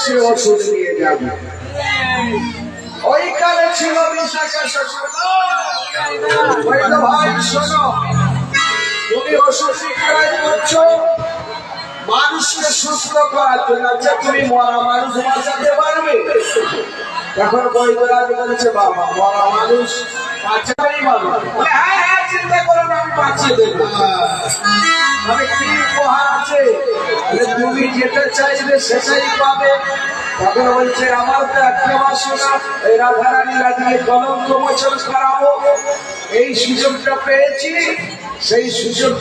বলেছে ওষুধ নিয়ে যাবে। ওইখানে ছিল বিশাখা শ্বশুর। ভাই শোনো, তুমি ওষুধ বিক্রয় করছো মানুষকে সুস্থ করার জন্য, তুমি মরা মানুষ বাঁচাতে পারবে? এখন বৈদ্যরাজ বলেছে বাবা মরা মানুষ বাঁচাতেই পারবে। হ্যাঁ হ্যাঁ চিন্তা করো না, আমি বাঁচিয়ে দেবো। তবে কি উপহার আছে? তুমি যেটা চাইবে সেটাই পাবে। তখন বলছে আমার তো একটা বাসনা, এই রাধারানীরা দিয়ে কলঙ্ক মোচন করাবো। এই সুযোগটা পেয়েছি, সেই সুযোগ